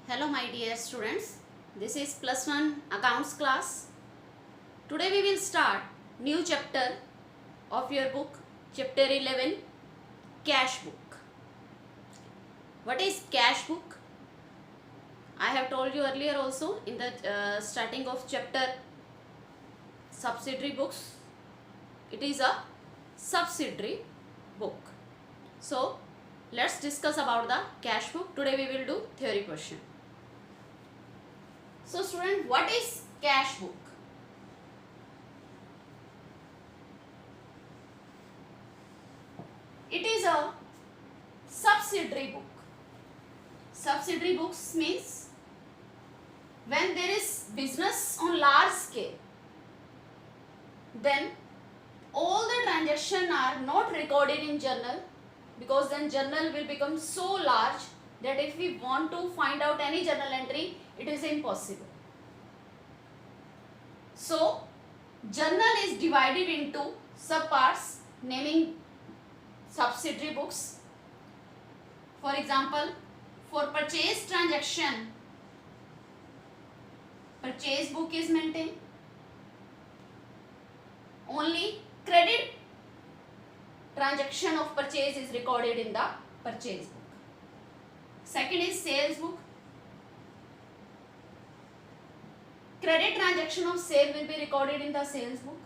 Hello my dear students, this is plus 1 accounts class. Today we will start new chapter of your book, chapter 11, cash book. What is cash book? I have told you earlier also in the starting of chapter subsidiary books. It is a subsidiary book. So let's discuss about the cash book. Today we will do theory question. So student, what is cash book? It is a subsidiary book. Subsidiary books means when there is business on large scale, then all the transactions are not recorded in journal, because then journal will become so large that if we want to find out any journal entry, it is impossible. So journal is divided into subparts, naming subsidiary books. For example, for purchase transaction, purchase book is maintained. Only credit transaction of purchase is recorded in the purchase book. Second is sales book. Credit transaction of sale will be recorded in the sales book.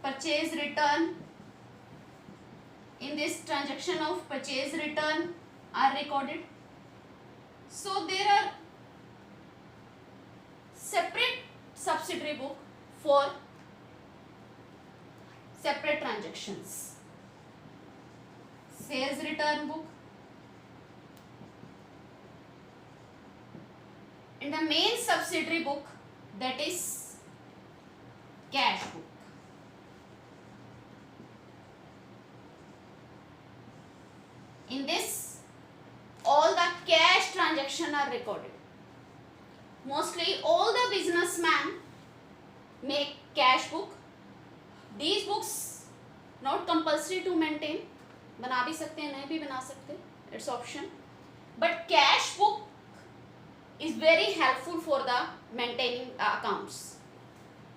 Purchase return. In this transaction of purchase return are recorded. So there are separate subsidiary book for separate transactions. Sales return book. And the main subsidiary book, that is cash book. In this, all the cash transactions are recorded. Mostly all the businessmen make cash book. These books not compulsory to maintain. बना भी सकते हैं, नहीं भी बना सकते. It's option. But cash book is very helpful for the maintaining accounts,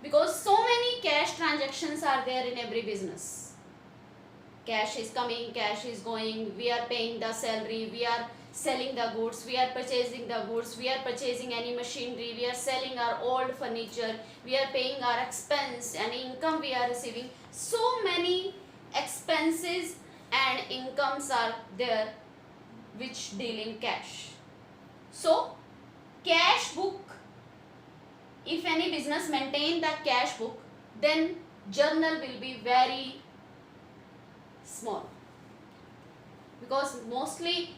because so many cash transactions are there in every business. Cash is coming, cash is going, we are paying the salary, we are selling the goods, we are purchasing the goods, we are purchasing any machinery, we are selling our old furniture, we are paying our expense, any income we are receiving. So many expenses and incomes are there which deal in cash. So cash book, if any business maintain the cash book, then journal will be very small, because mostly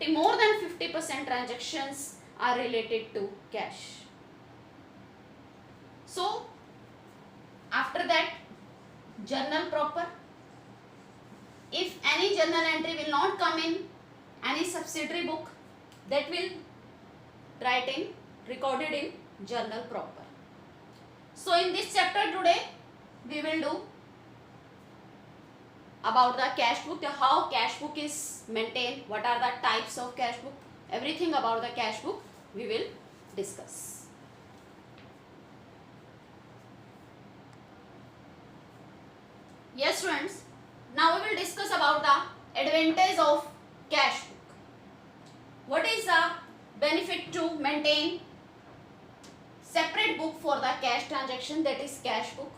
more than 50% transactions are related to cash. So after that, journal proper. If any journal entry will not come in any subsidiary book, that will recorded in journal proper. So in this chapter today we will do about the cash book, how cash book is maintained, what are the types of cash book, everything about the cash book we will discuss. Yes students, now we will discuss about the advantage of cash book. What is the benefit to maintain separate book for the cash transaction, that is cash book?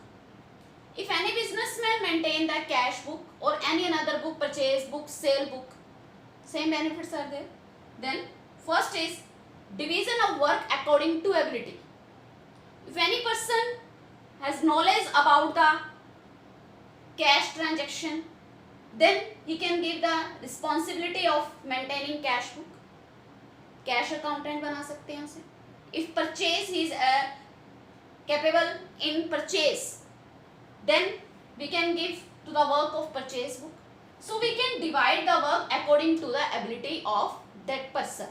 If any businessman maintain the cash book or any another book, purchase book, sale book, same benefits are there. Then first is division of work according to ability. If any person has knowledge about the cash transaction, then he can give the responsibility of maintaining cash book. Cash accountant बना सकते हैं उसे. If purchase he is capable in purchase, then we can give to the work of purchase book. So we can divide the work according to the ability of that person.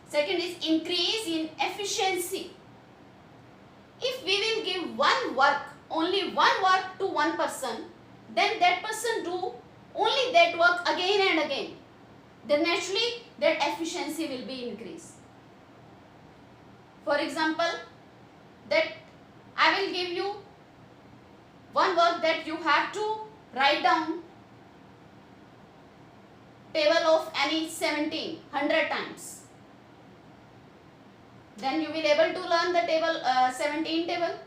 Second is increase in efficiency. If we will give one work, only one work to one person, then that person do only that work again and again. then naturally that efficiency will be increased. For example, that I will give you one work that you have to write down table of any 17 100 times. Then you will able to learn the table 17 table.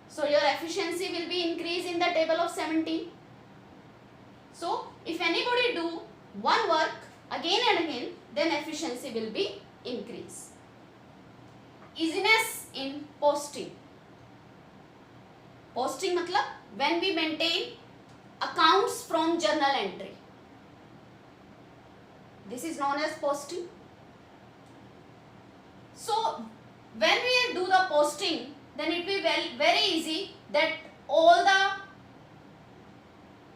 So your efficiency will be increased in the table of 17. So if anybody do one work again and again, then efficiency will be increased. Easiness in posting. Posting matlab when we maintain accounts from journal entry. This is known as posting. So when we do the posting, then it will be very easy that all the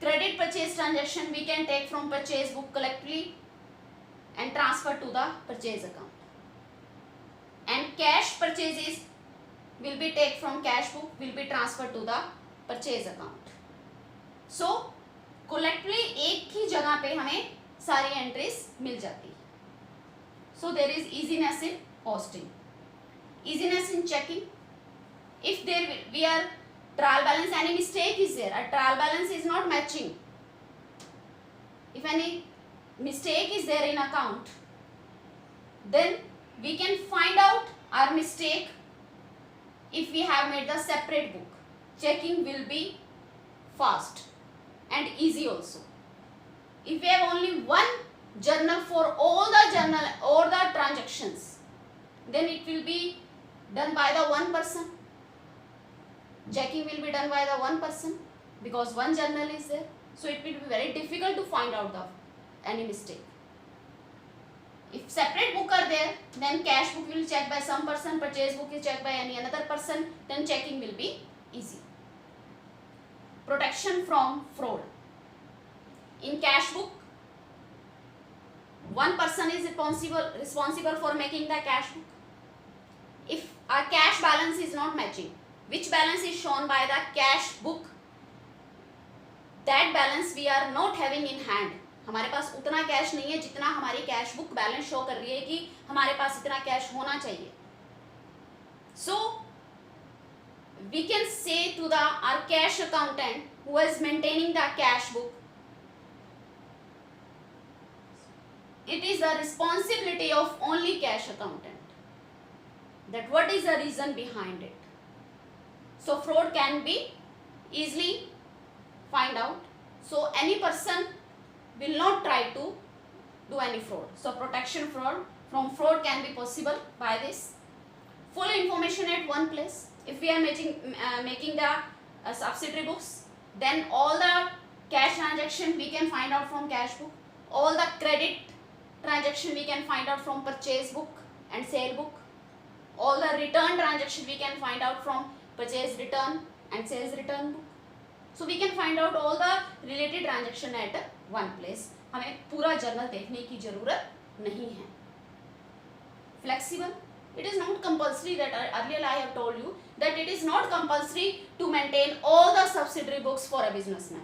credit purchase transaction we can take from purchase book collectively and transfer to the purchase account. And cash purchases will be take from cash book, will be transferred to the purchase account. So collectively एक ही जगह पे हमें सारी entries मिल जाती है. So there is easiness in posting. Easiness in checking. If there we are trial balance, any mistake is there, a trial balance is not matching. If any mistake is there in account, then we can find out our mistake. If we have made the separate book, checking will be fast and easy also. If we have only one journal for all the transactions, then it will be done by the one person. Checking will be done by the one person because one journal is there. So it will be very difficult to find out any mistake. If separate book are there, then cash book will check by some person, purchase book is checked by any another person, then checking will be easy. Protection from fraud. In cash book, one person is responsible for making the cash book. If our cash balance is not matching, which balance is shown by the cash book, that balance we are not having in hand. हमारे पास उतना cash नहीं है जितना हमारी cash book balance show कर रही है कि हमारे पास इतना कैश होना चाहिए. So we can say to our cash accountant who is maintaining the cash book, it is the responsibility of only cash accountant. That what is the reason behind it. So fraud can be easily find out. So any person will not try to do any fraud. So protection from fraud can be possible by this. Full information at one place. If we are making the subsidiary books, then all the cash transaction we can find out from cash book. All the credit transaction we can find out from purchase book and sale book. All the return transaction we can find out from purchase return and sales return book. So we can find out all the related transaction at one place. हमें पूरा journal देखने की जरूरत नहीं है. Flexible. It is not compulsory that earlier I have told you that it is not compulsory to maintain all the subsidiary books for a businessman.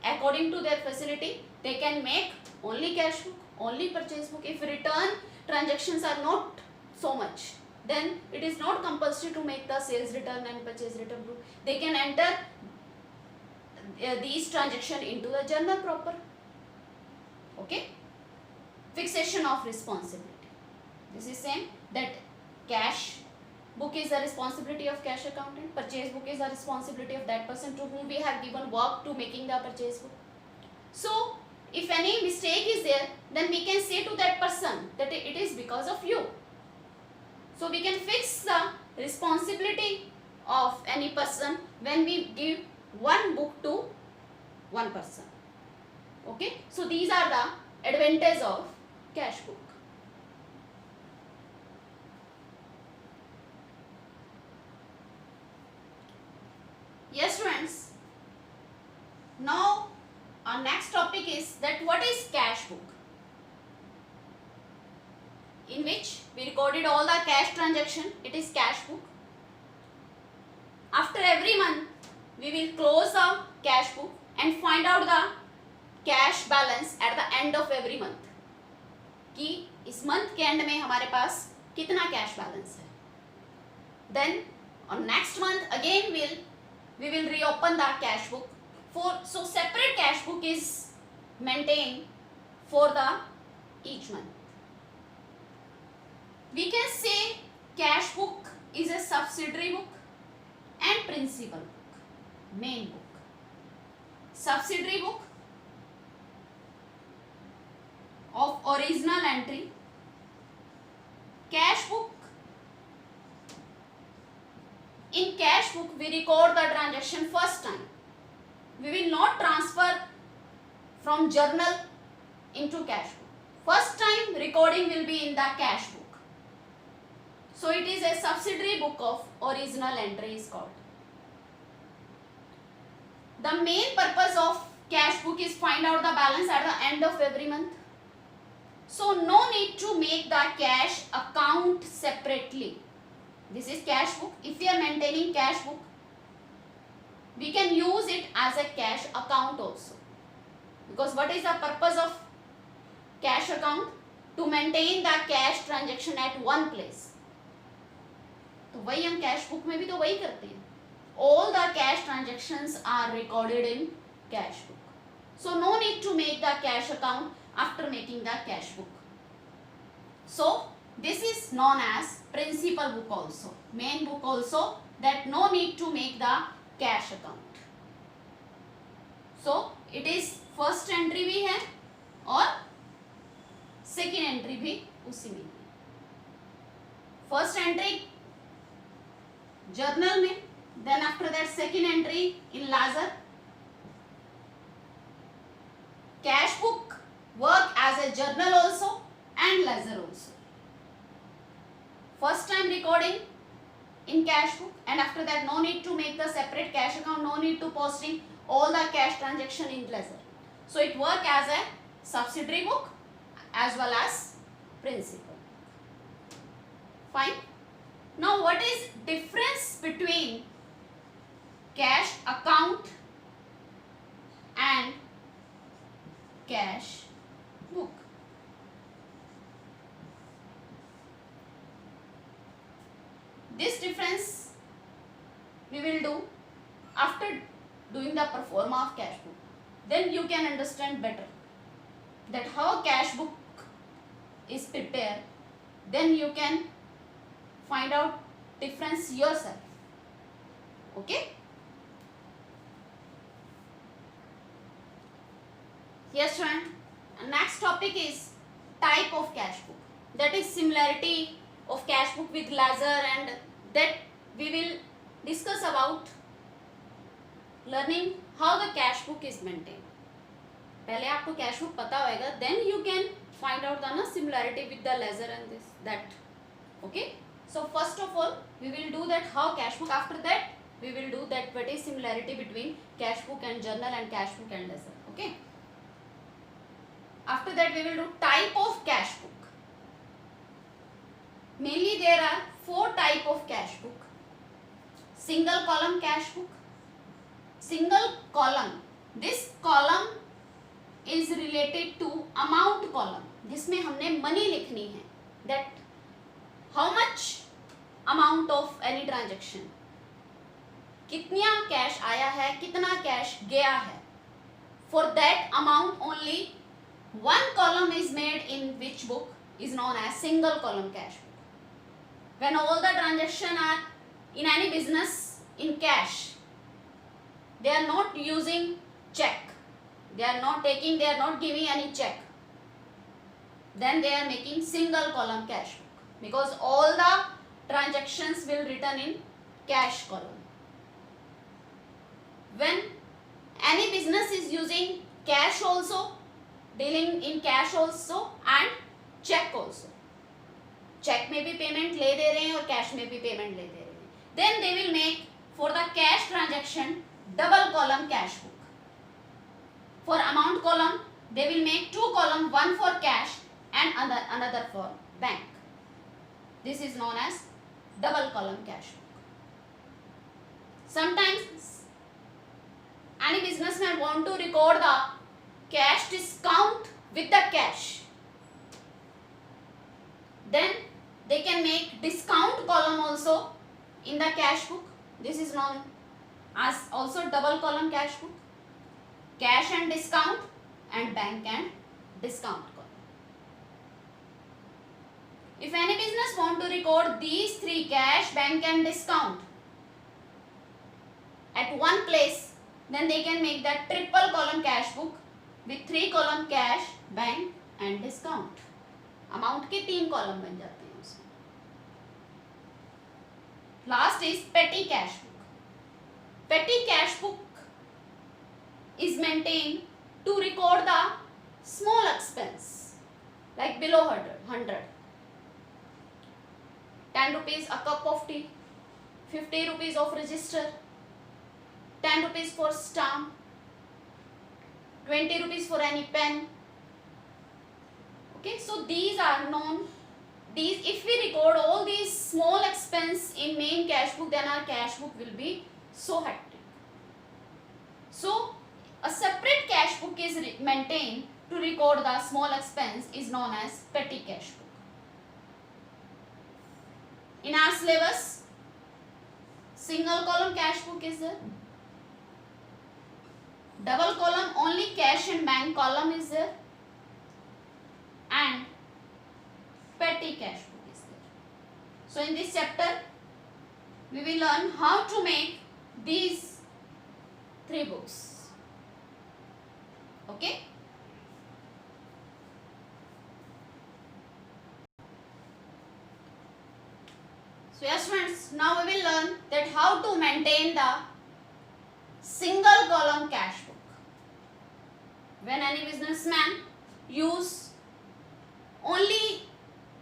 According to their facility, they can make only cash book, only purchase book. If return transactions are not so much, then it is not compulsory to make the sales return and purchase return book. They can enter these transactions into the journal proper. Okay. Fixation of responsibility. This is same that cash book is the responsibility of cash accountant. Purchase book is the responsibility of that person to whom we have given work to making the purchase book. So if any mistake is there, then we can say to that person that it is because of you. So we can fix the responsibility of any person when we give one book to one person. Okay. So these are the advantages of cash book. Yes students, now our next topic is that what is cash book, in which we recorded all the cash transaction. It is cash book. After every month we will close the cash book and find out the cash balance at the end of every month कि इस month के and में हमारे पास कितना cash balance है. Then on next month again we will reopen the cash book. So separate cash book is maintained for the each month. We can say cash book is a subsidiary book and principal book, main book. Subsidiary book of original entry. Cash book. In cash book we record the transaction first time. We will not transfer from journal into cash book. First time recording will be in the cash book. So it is a subsidiary book of original entry is called. The main purpose of cash book is find out the balance at the end of every month. So no need to make the cash account separately. This is cash book. If we are maintaining cash book, we can use it as a cash account also. Because what is the purpose of cash account? To maintain the cash transaction at one place. तो वही हम cash book में भी तो वही करते हैं. All the cash transactions are recorded in cash book. So no need to make the cash account after making the cash book. So this is known as principal book also, main book also, that no need to make the cash account. So it is first entry भी है और second entry भी उसी में. First entry journal में, then after that second entry in ledger. Cash book work as a journal also and ledger also. First time recording in cash book, and after that no need to make the separate cash account, no need to posting all the cash transaction in ledger. So it work as a subsidiary book as well as principal. Fine. Now what is difference between cash account and cash book? This difference we will do after doing the pro forma of cash book. Then you can understand better that how cash book is prepared. Then you can find out difference yourself. Okay? Yes, friend. Next topic is type of cash book. That is similarity of cash book with ledger, and that we will discuss about learning how the cash book is maintained. पहले आपको cash book पता होएगा, then you can find out the similarity with the ledger and this that. Okay? So first of all we will do that how cash book. After that we will do that what is similarity between cash book and journal and cash book and ledger. Okay? After that we will do type of cash book. Mainly there are 4 type of cash book. Single column cash book. Single column. This column is related to amount column, जिसमें हमने money लिखनी है. That how much amount of any transaction. कितना cash आया है, कितना cash गया है. For that amount only one column is made in which book is known as single column cash book. When all the transactions are in any business in cash, they are not using check. They are not giving any check. Then they are making single column cash book because all the transactions will written in cash column. When any business is using cash also, dealing in cash also and check also. Check में भी payment ले दे रहे हैं और cash में भी payment ले दे रहे हैं. Then they will make for the cash transaction double column cash book. For amount column they will make 2 column, one for cash and another for bank. This is known as double column cash book. Sometimes any businessman want to record the cash discount with the cash, then they can make discount column also in the cash book. This is known as also double column cash book. Cash and discount and bank and discount column. If any business want to record these three, cash, bank and discount, at one place, then they can make that triple column cash book with 3 column cash, bank and discount. Amount के 3 column बन जाते हैं उसमें. Last is पेटी cash book. पेटी cash book is maintained to record the small expense like below 100. 10 rupees a cup of tea, 50 rupees of register, 10 rupees for stamp, 20 rupees for any pen. Okay, so these are known. These, if we record all these small expense in main cash book, then our cash book will be so hectic. So a separate cash book is maintained to record the small expense is known as petty cash book. In our syllabus, single column cash book is there. Double column only cash and bank column is there. And petty cash book is there. So in this chapter, we will learn how to make these 3 books. Okay? So yes friends, now we will learn that how to maintain the single column cash book. When any businessman use only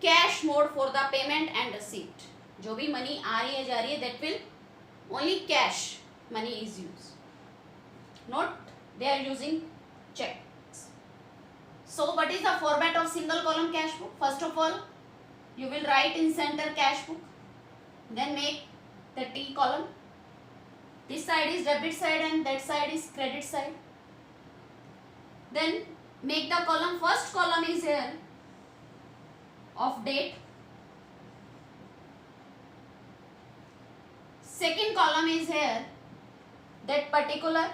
cash mode for the payment and receipt, जो भी money आ रही है जा रही है, that will only cash money is used, not they are using checks. So what is the format of single column cash book? First of all, you will write in center cash book, then make the T column. This side is debit side and that side is credit side. Then make the column, first column is here of date, second column is here that particular,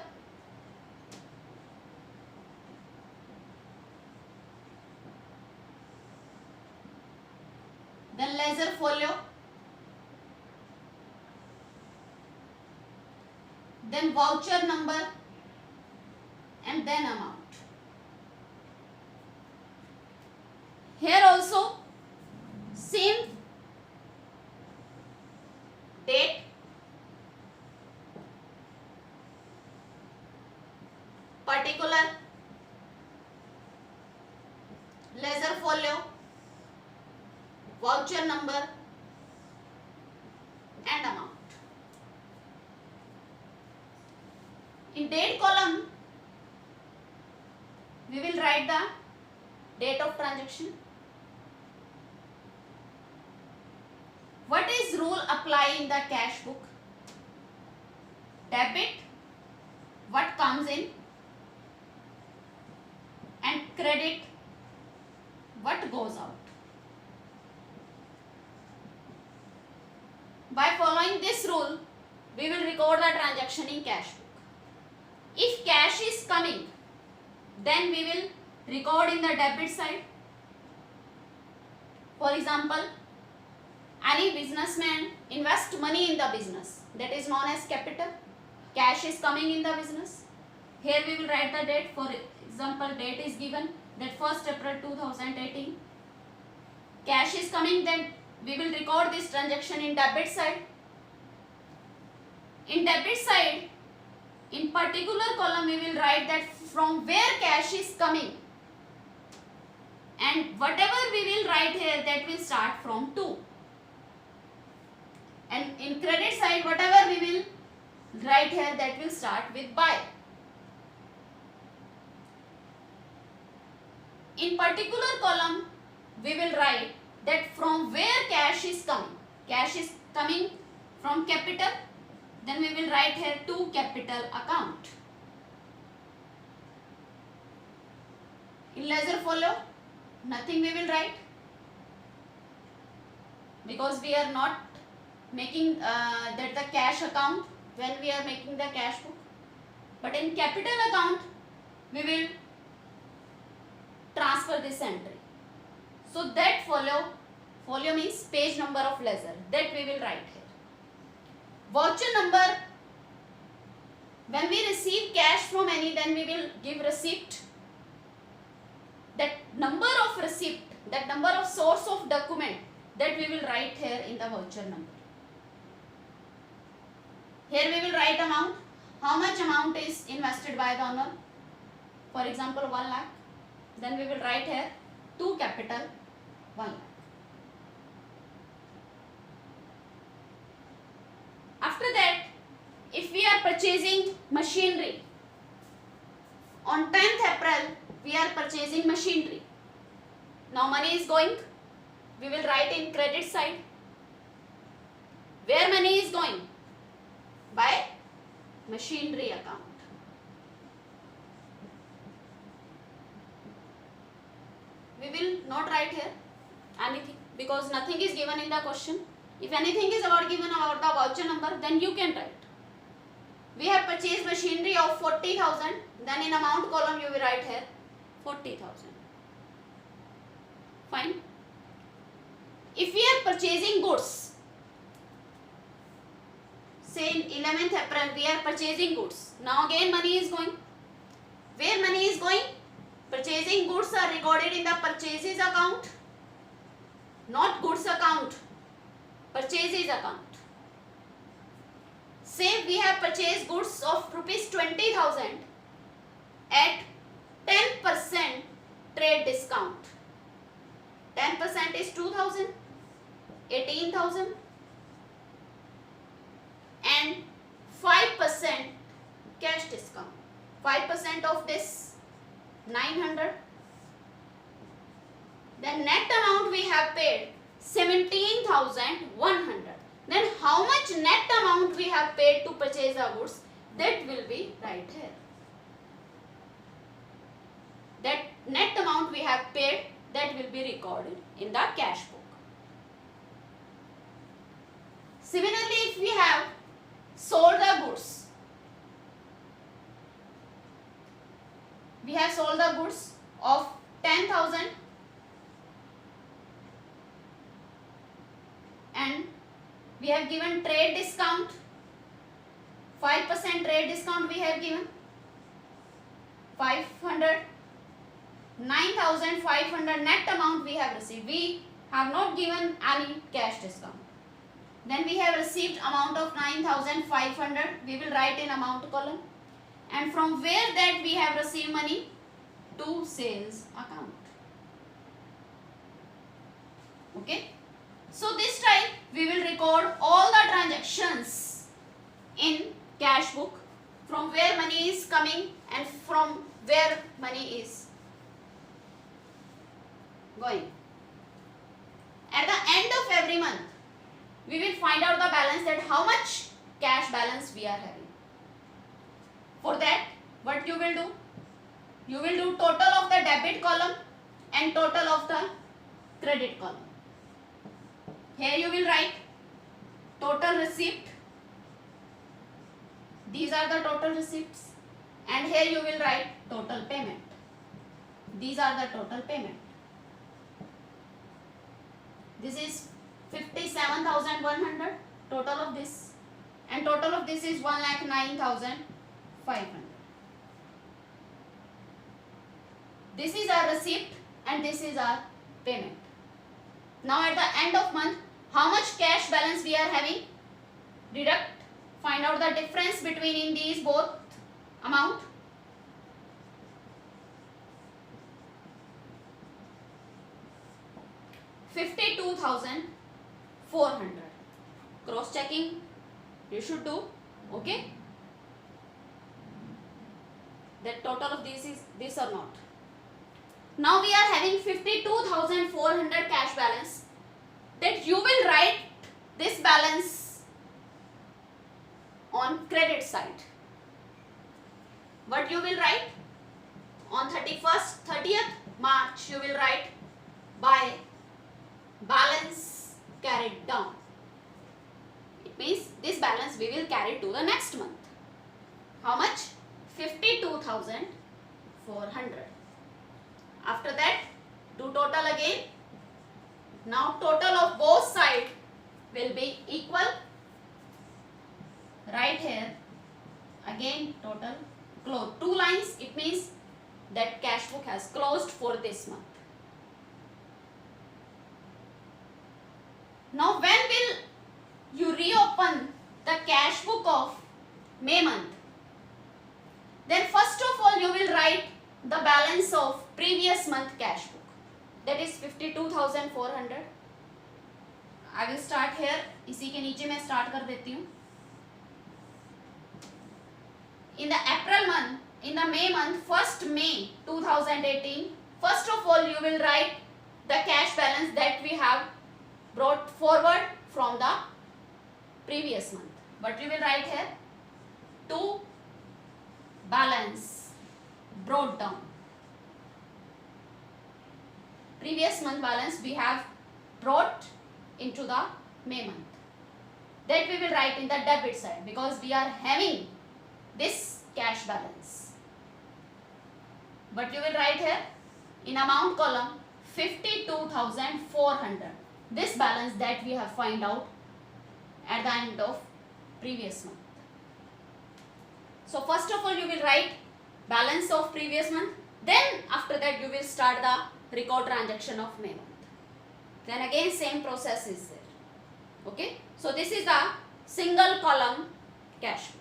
then ledger folio, then voucher number and then amount. Here also same date, particular, ledger folio, voucher number and amount. In date column, we will write the date of transaction. What is rule apply in the cash book? Debit, what comes in, and credit, what goes out. By following this rule, we will record the transaction in cash book. If cash is coming, then we will record in the debit side. For example, any businessman invest money in the business, that is known as capital. Cash is coming in the business. Here we will write the date. For example, date is given that 1st April 2018. Cash is coming, then we will record this transaction in debit side. In debit side, in particular column we will write that from where cash is coming, and whatever we will write here, that will start from to. And in credit side, whatever we will write here, that will start with by. In particular column, we will write that from where cash is coming. Cash is coming from capital, then we will write here to capital account. In ledger folio, nothing we will write, because we are not making that the cash account when we are making the cash book. But in capital account, we will transfer this entry. So that folio means page number of ledger, that we will write here. Voucher number, when we receive cash from any, then we will give receipt. That number of receipt, that number of source of document, that we will write here in the voucher number. Here we will write amount, how much amount is invested by the owner. For example, 1 lakh. Then we will write here to capital 1 lakh. After that, if we are purchasing machinery, on 10th April, we are purchasing machinery. Now money is going, we will write in credit side. Where money is going? By machinery account. We will not write here anything, because nothing is given in the question. If anything is given about the voucher number, then you can write. We have purchased machinery of 40,000, then in amount column you will write here 40,000. Fine. If we are purchasing goods, say in 11th April we are purchasing goods. Now again money is going. Where money is going? Purchasing goods are recorded in the purchases account, not goods account, purchases account. Say we have purchased goods of rupees 20,000 at 10% trade discount. 10% is 2,000, 18,000, and 5% cash discount. 5% of this 900. The net amount we have paid 17,100. Then how much net amount we have paid to purchase the goods, that will be right here. That net amount we have paid, that will be recorded in the cash book. Similarly, if we have sold the goods, we have sold the goods of 10,000 and we have given trade discount, 5% trade discount we have given, 500, 9,500 net amount we have received. We have not given any cash discount. Then we have received amount of 9,500. We will write in amount column. And from where that we have received money? To sales account. Okay. So this time we will record all the transactions in cash book, from where money is coming and from where money is going. At the end of every month, we will find out the balance, that how much cash balance we are having. For that, what you will do? You will do total of the debit column and total of the credit column. Here you will write total receipt. These are the total receipts. And here you will write total payment. These are the total payment. This is 57,100 total of this, and total of this is 1,09,500. This is our receipt and this is our payment. Now at the end of month, how much cash balance we are having? Deduct, find out the difference between in these both amount. $52,400. Cross checking you should do. Okay, that total of this is this or not. Now we are having 52,400 cash balance. That you will write this balance on credit side. What you will write? On 31st, 30th, March, you will write by balance carried down. It means this balance we will carry to the next month. How much? 52,400. After that, do total again. Now total of both sides will be equal. Right here again total close. 2 lines, it means that cash book has closed for this month. Now when will you reopen the cash book of May month? Then first of all you will write the balance of previous month cash book, that is 52,400. I will start here. इसी के नीचे मैं start कर देती हूँ. In the April month, in the May month, 1st May 2018, first of all you will write the cash balance that we have brought forward from the previous month. But you will write here to balance brought down. Previous month balance we have brought into the May month. That we will write in the debit side because we are having this cash balance. But you will write here in amount column 52,400. This balance that we have find out at the end of previous month. So first of all you will write balance of previous month. Then after that you will start the record transaction of May month. Then again same process is there. Okay. So this is the single column cash book.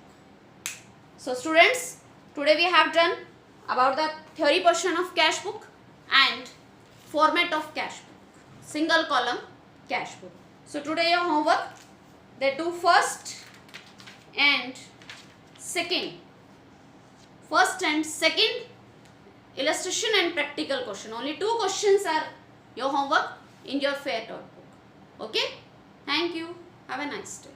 So students, today we have done about the theory portion of cash book and format of cash book. Single column cash book. So today your homework, they do first and second illustration and practical question. Only 2 questions are your homework in your fair notebook. Okay. Thank you. Have a nice day.